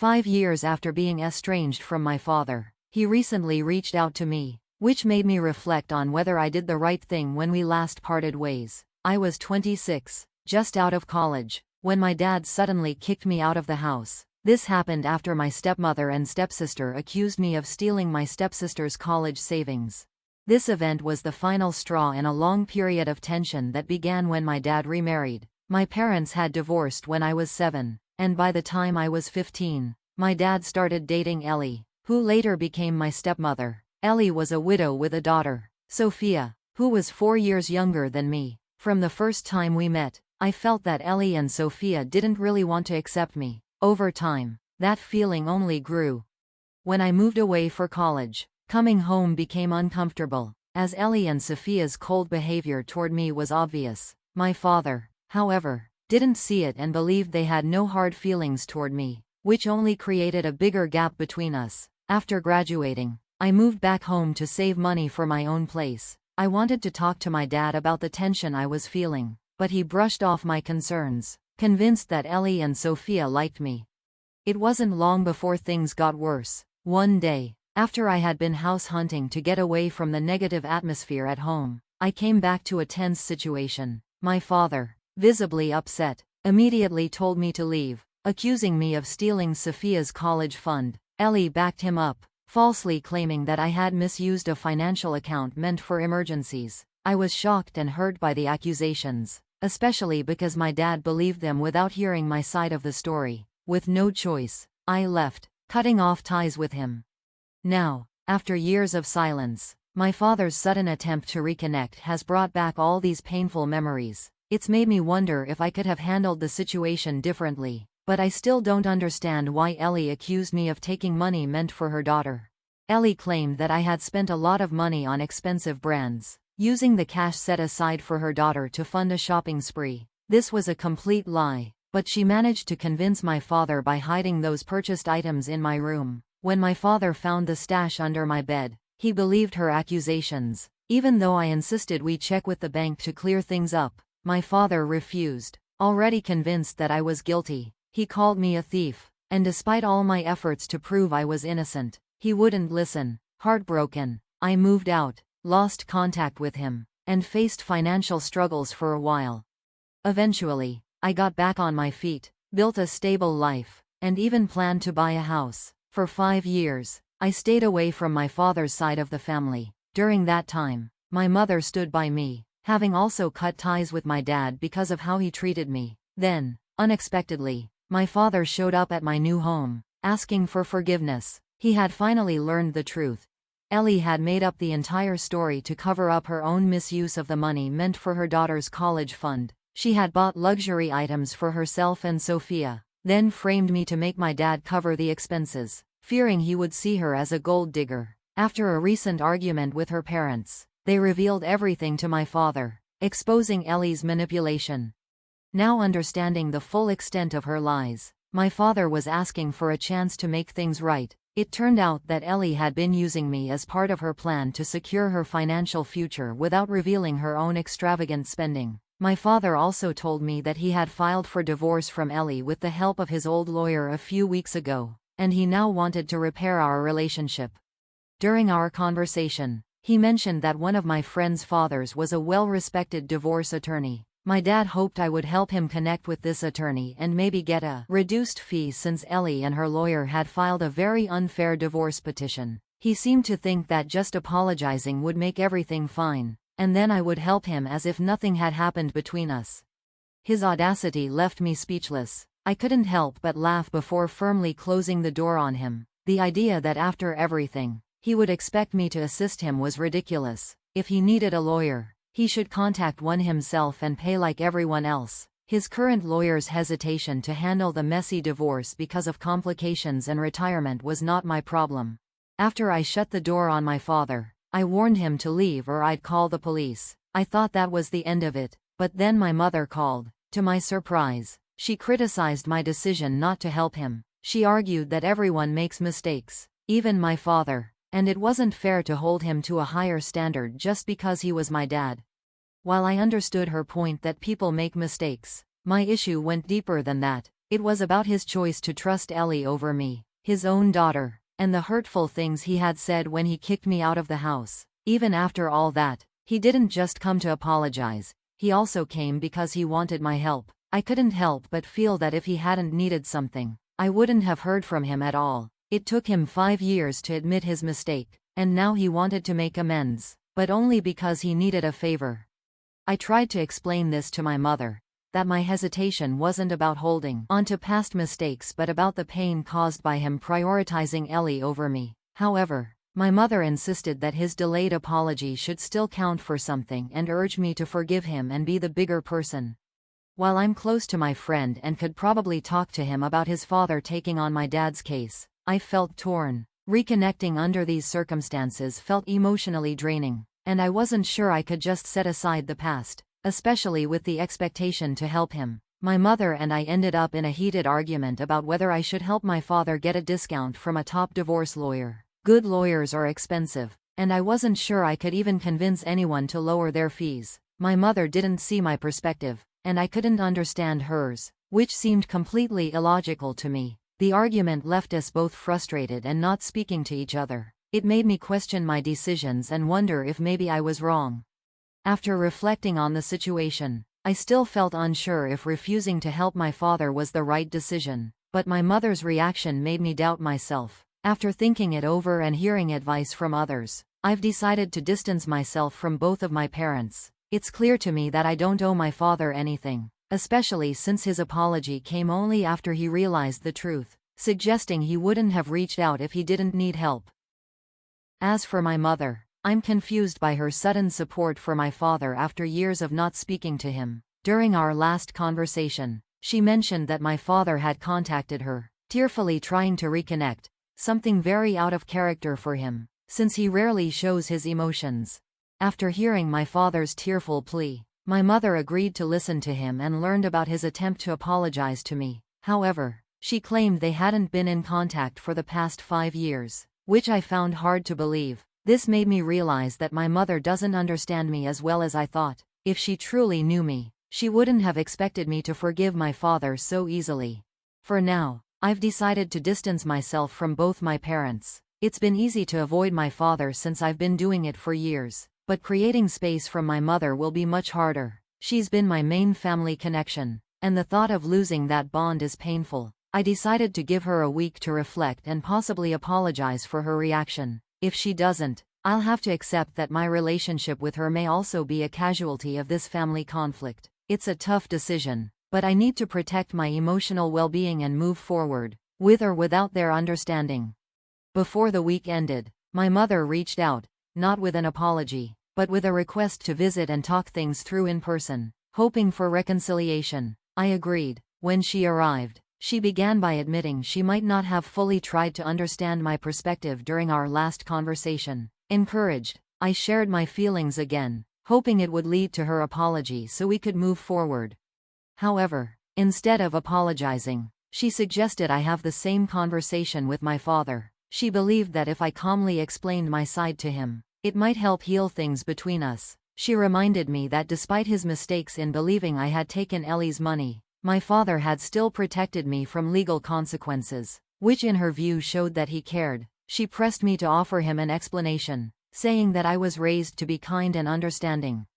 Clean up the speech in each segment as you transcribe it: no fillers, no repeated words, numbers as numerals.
5 years after being estranged from my father, he recently reached out to me, which made me reflect on whether I did the right thing when we last parted ways. I was 26, just out of college, when my dad suddenly kicked me out of the house. This happened after my stepmother and stepsister accused me of stealing my stepsister's college savings. This event was the final straw in a long period of tension that began when my dad remarried. My parents had divorced when I was 7, and by the time I was 15, my dad started dating Ellie, who later became my stepmother. Ellie was a widow with a daughter, Sophia, who was 4 years younger than me. From the first time we met, I felt that Ellie and Sophia didn't really want to accept me. Over time, that feeling only grew. When I moved away for college, coming home became uncomfortable, as Ellie and Sophia's cold behavior toward me was obvious. My father, however, didn't see it and believed they had no hard feelings toward me, which only created a bigger gap between us. After graduating, I moved back home to save money for my own place. I wanted to talk to my dad about the tension I was feeling, but he brushed off my concerns, convinced that Ellie and Sophia liked me. It wasn't long before things got worse. One day, after I had been house hunting to get away from the negative atmosphere at home, I came back to a tense situation. My father, visibly upset, immediately told me to leave, accusing me of stealing Sophia's college fund. Ellie backed him up, falsely claiming that I had misused a financial account meant for emergencies. I was shocked and hurt by the accusations, especially because my dad believed them without hearing my side of the story. With no choice, I left, cutting off ties with him. Now, after years of silence, my father's sudden attempt to reconnect has brought back all these painful memories. It's made me wonder if I could have handled the situation differently, but I still don't understand why Ellie accused me of taking money meant for her daughter. Ellie claimed that I had spent a lot of money on expensive brands, using the cash set aside for her daughter to fund a shopping spree. This was a complete lie, but she managed to convince my father by hiding those purchased items in my room. When my father found the stash under my bed, he believed her accusations. Even though I insisted we check with the bank to clear things up, my father refused. Already convinced that I was guilty, he called me a thief, and despite all my efforts to prove I was innocent, he wouldn't listen. Heartbroken, I moved out, lost contact with him, and faced financial struggles for a while. Eventually, I got back on my feet, built a stable life, and even planned to buy a house. For 5 years, I stayed away from my father's side of the family. During that time, my mother stood by me, having also cut ties with my dad because of how he treated me. Then, unexpectedly, my father showed up at my new home, asking for forgiveness. He had finally learned the truth. Ellie had made up the entire story to cover up her own misuse of the money meant for her daughter's college fund. She had bought luxury items for herself and Sophia, then framed me to make my dad cover the expenses, fearing he would see her as a gold digger. After a recent argument with her parents, they revealed everything to my father, exposing Ellie's manipulation. Now understanding the full extent of her lies, my father was asking for a chance to make things right. It turned out that Ellie had been using me as part of her plan to secure her financial future without revealing her own extravagant spending. My father also told me that he had filed for divorce from Ellie with the help of his old lawyer a few weeks ago, and he now wanted to repair our relationship. During our conversation, he mentioned that one of my friend's fathers was a well-respected divorce attorney. My dad hoped I would help him connect with this attorney and maybe get a reduced fee since Ellie and her lawyer had filed a very unfair divorce petition. He seemed to think that just apologizing would make everything fine, and then I would help him as if nothing had happened between us. His audacity left me speechless. I couldn't help but laugh before firmly closing the door on him. The idea that after everything, he would expect me to assist him was ridiculous. If he needed a lawyer, he should contact one himself and pay like everyone else. His current lawyer's hesitation to handle the messy divorce because of complications and retirement was not my problem. After I shut the door on my father, I warned him to leave or I'd call the police. I thought that was the end of it, but then my mother called. To my surprise, she criticized my decision not to help him. She argued that everyone makes mistakes, even my father, and it wasn't fair to hold him to a higher standard just because he was my dad. While I understood her point that people make mistakes, my issue went deeper than that. It was about his choice to trust Ellie over me, his own daughter, and the hurtful things he had said when he kicked me out of the house. Even after all that, he didn't just come to apologize, he also came because he wanted my help. I couldn't help but feel that if he hadn't needed something, I wouldn't have heard from him at all. It took him 5 years to admit his mistake, and now he wanted to make amends, but only because he needed a favor. I tried to explain this to my mother, that my hesitation wasn't about holding on to past mistakes but about the pain caused by him prioritizing Ellie over me. However, my mother insisted that his delayed apology should still count for something and urged me to forgive him and be the bigger person. While I'm close to my friend and could probably talk to him about his father taking on my dad's case, I felt torn. Reconnecting under these circumstances felt emotionally draining, and I wasn't sure I could just set aside the past, especially with the expectation to help him. My mother and I ended up in a heated argument about whether I should help my father get a discount from a top divorce lawyer. Good lawyers are expensive, and I wasn't sure I could even convince anyone to lower their fees. My mother didn't see my perspective, and I couldn't understand hers, which seemed completely illogical to me. The argument left us both frustrated and not speaking to each other. It made me question my decisions and wonder if maybe I was wrong. After reflecting on the situation, I still felt unsure if refusing to help my father was the right decision, but my mother's reaction made me doubt myself. After thinking it over and hearing advice from others, I've decided to distance myself from both of my parents. It's clear to me that I don't owe my father anything, especially since his apology came only after he realized the truth, suggesting he wouldn't have reached out if he didn't need help. As for my mother, I'm confused by her sudden support for my father after years of not speaking to him. During our last conversation, she mentioned that my father had contacted her, tearfully trying to reconnect, something very out of character for him, since he rarely shows his emotions. After hearing my father's tearful plea, my mother agreed to listen to him and learned about his attempt to apologize to me. However, she claimed they hadn't been in contact for the past 5 years, which I found hard to believe. This made me realize that my mother doesn't understand me as well as I thought. If she truly knew me, she wouldn't have expected me to forgive my father so easily. For now, I've decided to distance myself from both my parents. It's been easy to avoid my father since I've been doing it for years, but creating space from my mother will be much harder. She's been my main family connection, and the thought of losing that bond is painful. I decided to give her a week to reflect and possibly apologize for her reaction. If she doesn't, I'll have to accept that my relationship with her may also be a casualty of this family conflict. It's a tough decision, but I need to protect my emotional well-being and move forward, with or without their understanding. Before the week ended, my mother reached out, not with an apology, but with a request to visit and talk things through in person, hoping for reconciliation. I agreed. When she arrived, she began by admitting she might not have fully tried to understand my perspective during our last conversation. Encouraged, I shared my feelings again, hoping it would lead to her apology so we could move forward. However, instead of apologizing, she suggested I have the same conversation with my father. She believed that if I calmly explained my side to him, it might help heal things between us. She reminded me that despite his mistakes in believing I had taken Ellie's money, my father had still protected me from legal consequences, which in her view showed that he cared. She pressed me to offer him an explanation, saying that I was raised to be kind and understanding.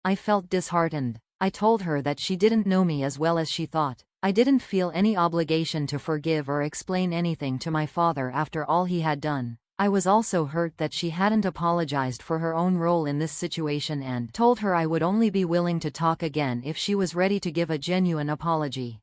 I felt disheartened. I told her that she didn't know me as well as she thought. I didn't feel any obligation to forgive or explain anything to my father after all he had done. I was also hurt that she hadn't apologized for her own role in this situation and told her I would only be willing to talk again if she was ready to give a genuine apology.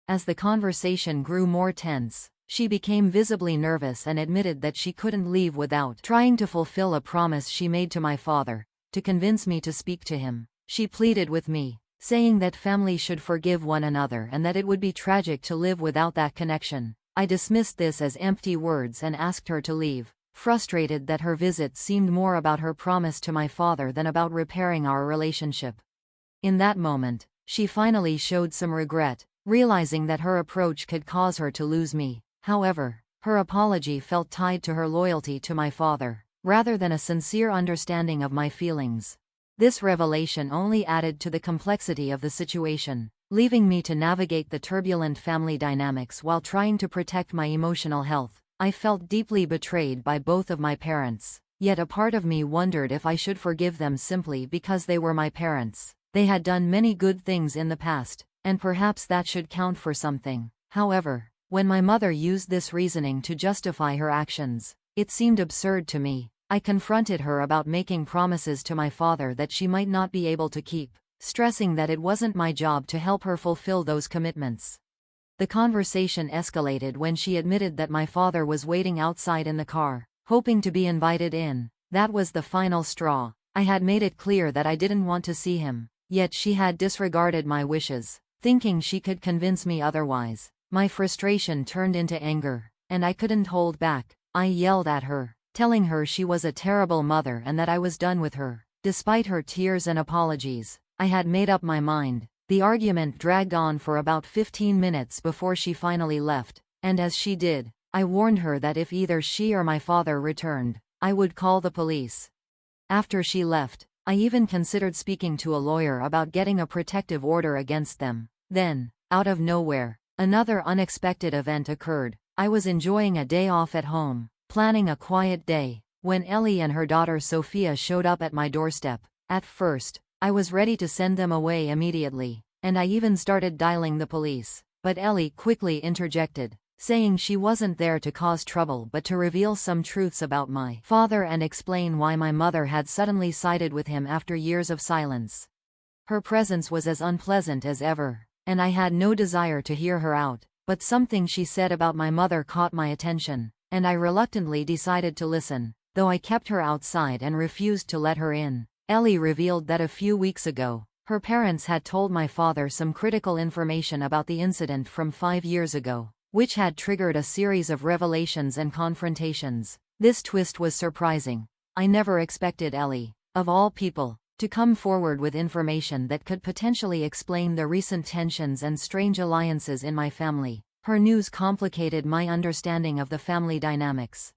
As the conversation grew more tense, she became visibly nervous and admitted that she couldn't leave without trying to fulfill a promise she made to my father, to convince me to speak to him. She pleaded with me, saying that family should forgive one another and that it would be tragic to live without that connection. I dismissed this as empty words and asked her to leave, frustrated that her visit seemed more about her promise to my father than about repairing our relationship. In that moment, she finally showed some regret, realizing that her approach could cause her to lose me. However, her apology felt tied to her loyalty to my father, rather than a sincere understanding of my feelings. This revelation only added to the complexity of the situation. leaving me to navigate the turbulent family dynamics while trying to protect my emotional health. I felt deeply betrayed by both of my parents, yet a part of me wondered if I should forgive them simply because they were my parents. They had done many good things in the past, and perhaps that should count for something. However, when my mother used this reasoning to justify her actions, it seemed absurd to me. I confronted her about making promises to my father that she might not be able to keep, stressing that it wasn't my job to help her fulfill those commitments. The conversation escalated when she admitted that my father was waiting outside in the car, hoping to be invited in. That was the final straw. I had made it clear that I didn't want to see him, yet she had disregarded my wishes, thinking she could convince me otherwise. My frustration turned into anger, and I couldn't hold back. I yelled at her, telling her she was a terrible mother and that I was done with her. Despite her tears and apologies, I had made up my mind. The argument dragged on for about 15 minutes before she finally left, and as she did, I warned her that if either she or my father returned, I would call the police. After she left, I even considered speaking to a lawyer about getting a protective order against them. Then, out of nowhere, another unexpected event occurred. I was enjoying a day off at home, planning a quiet day, when Ellie and her daughter Sophia showed up at my doorstep. At first, I was ready to send them away immediately, and I even started dialing the police. But Ellie quickly interjected, saying she wasn't there to cause trouble but to reveal some truths about my father and explain why my mother had suddenly sided with him after years of silence. Her presence was as unpleasant as ever, and I had no desire to hear her out, but something she said about my mother caught my attention, and I reluctantly decided to listen, though I kept her outside and refused to let her in. Ellie revealed that a few weeks ago, her parents had told my father some critical information about the incident from 5 years ago, which had triggered a series of revelations and confrontations. This twist was surprising. I never expected Ellie, of all people, to come forward with information that could potentially explain the recent tensions and strange alliances in my family. Her news complicated my understanding of the family dynamics.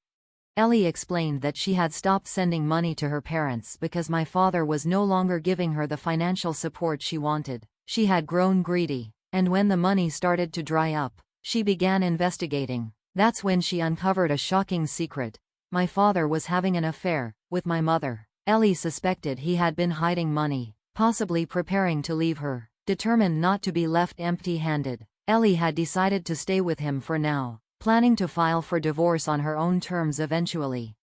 Ellie explained that she had stopped sending money to her parents because my father was no longer giving her the financial support she wanted. She had grown greedy, and when the money started to dry up, she began investigating. That's when she uncovered a shocking secret. My father was having an affair with my mother. Ellie suspected he had been hiding money, possibly preparing to leave her. Determined not to be left empty-handed, Ellie had decided to stay with him for now, planning to file for divorce on her own terms eventually.